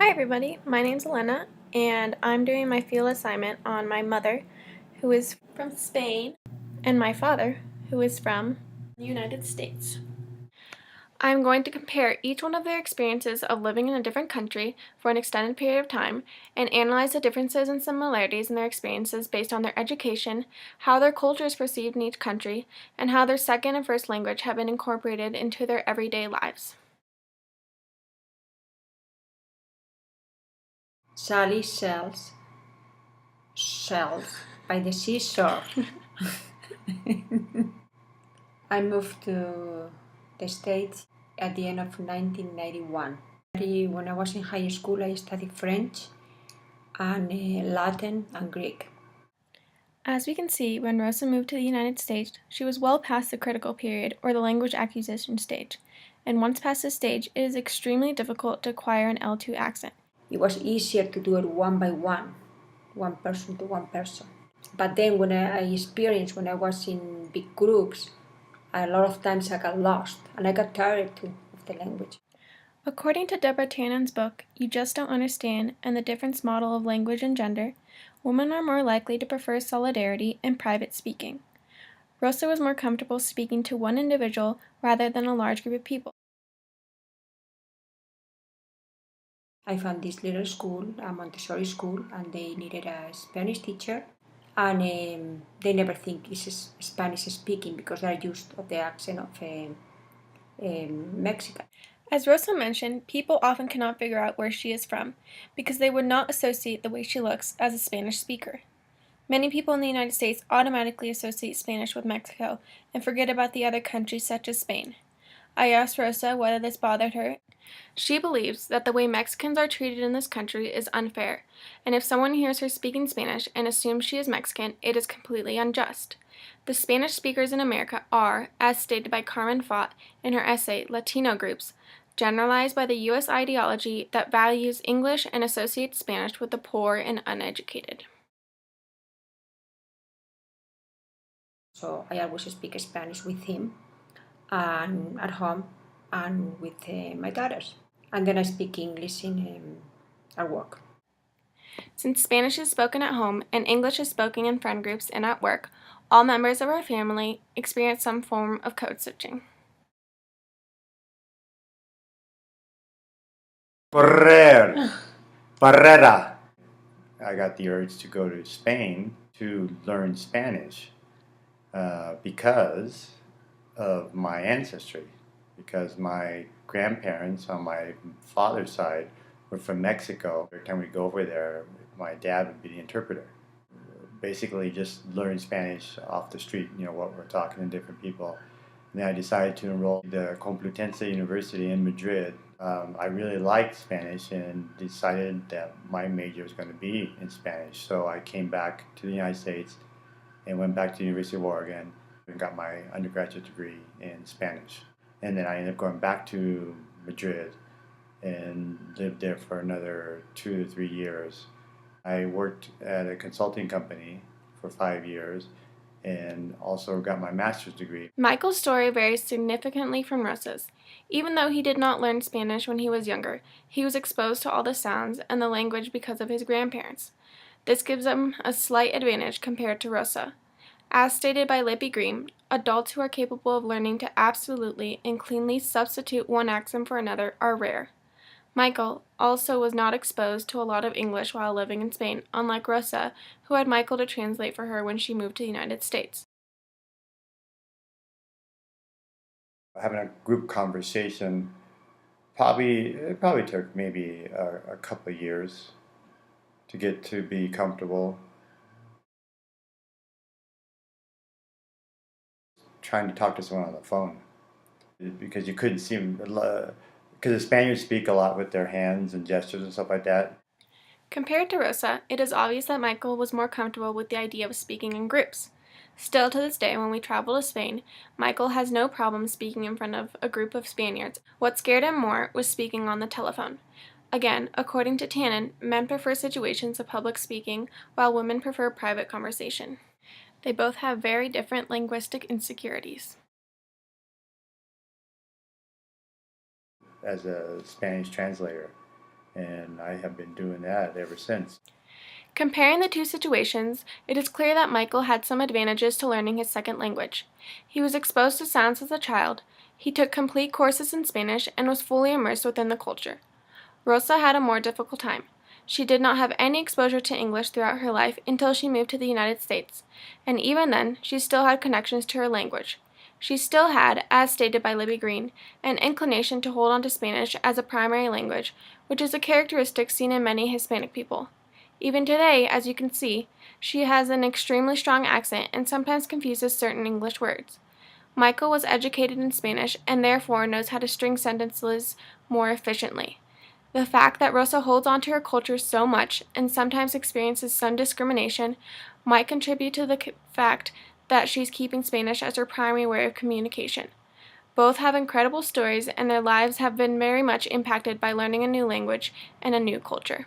Hi everybody, my name's Elena and I'm doing my field assignment on my mother, who is from Spain, and my father, who is from the United States. I'm going to compare each one of their experiences of living in a different country for an extended period of time and analyze the differences and similarities in their experiences based on their education, how their culture is perceived in each country, and how their second and first language have been incorporated into their everyday lives. Sally sells shells by the seashore. I moved to the States at the end of 1991. When I was in high school, I studied French and Latin and Greek. As we can see, when Rosa moved to the United States, she was well past the critical period, or the language acquisition stage. And once past this stage, it is extremely difficult to acquire an L2 accent. It was easier to do it one by one person to one person. But then when I experienced when I was in big groups, a lot of times I got lost and I got tired too of the language. According to Deborah Tannen's book, You Just Don't Understand, and the Difference Model of Language and Gender, women are more likely to prefer solidarity and private speaking. Rosa was more comfortable speaking to one individual rather than a large group of people. I found this little school, a Montessori school, and they needed a Spanish teacher. And they never think it's Spanish speaking because they're used to the accent of Mexican. As Rosa mentioned, people often cannot figure out where she is from because they would not associate the way she looks as a Spanish speaker. Many people in the United States automatically associate Spanish with Mexico and forget about the other countries such as Spain. I asked Rosa whether this bothered her. She believes that the way Mexicans are treated in this country is unfair, and if someone hears her speaking Spanish and assumes she is Mexican, it is completely unjust. The Spanish speakers in America are, as stated by Carmen Fott in her essay Latino Groups, generalized by the U.S. ideology that values English and associates Spanish with the poor and uneducated. So I always speak Spanish with him and at home and with my daughters. And then I speak English at work. Since Spanish is spoken at home and English is spoken in friend groups and at work, all members of our family experience some form of code switching. Correr. Barrera. I got the urge to go to Spain to learn Spanish because of my ancestry, because my grandparents on my father's side were from Mexico. Every time we go over there, my dad would be the interpreter. Basically just learn Spanish off the street, what we're talking to different people. And then I decided to enroll at the Complutense University in Madrid. I really liked Spanish and decided that my major was going to be in Spanish. So I came back to the United States and went back to the University of Oregon and got my undergraduate degree in Spanish. And then I ended up going back to Madrid and lived there for another 2 to 3 years. I worked at a consulting company for 5 years and also got my master's degree. Michael's story varies significantly from Rosa's. Even though he did not learn Spanish when he was younger, he was exposed to all the sounds and the language because of his grandparents. This gives him a slight advantage compared to Rosa. As stated by Lippy Green, adults who are capable of learning to absolutely and cleanly substitute one accent for another are rare. Michael also was not exposed to a lot of English while living in Spain, unlike Rosa, who had Michael to translate for her when she moved to the United States. Having a group conversation, it probably took maybe a couple of years to get to be comfortable. Trying to talk to someone on the phone because you couldn't see them. Because the Spaniards speak a lot with their hands and gestures and stuff like that. Compared to Rosa, it is obvious that Michael was more comfortable with the idea of speaking in groups. Still to this day, when we travel to Spain, Michael has no problem speaking in front of a group of Spaniards. What scared him more was speaking on the telephone. Again, according to Tannen, men prefer situations of public speaking, while women prefer private conversation. They both have very different linguistic insecurities. As a Spanish translator, and I have been doing that ever since. Comparing the two situations, it is clear that Michael had some advantages to learning his second language. He was exposed to sounds as a child, he took complete courses in Spanish, and was fully immersed within the culture. Rosa had a more difficult time. She did not have any exposure to English throughout her life until she moved to the United States, and even then, she still had connections to her language. She still had, as stated by Libby Green, an inclination to hold on to Spanish as a primary language, which is a characteristic seen in many Hispanic people. Even today, as you can see, she has an extremely strong accent and sometimes confuses certain English words. Michael was educated in Spanish and therefore knows how to string sentences more efficiently. The fact that Rosa holds on to her culture so much and sometimes experiences some discrimination might contribute to the fact that she's keeping Spanish as her primary way of communication. Both have incredible stories, and their lives have been very much impacted by learning a new language and a new culture.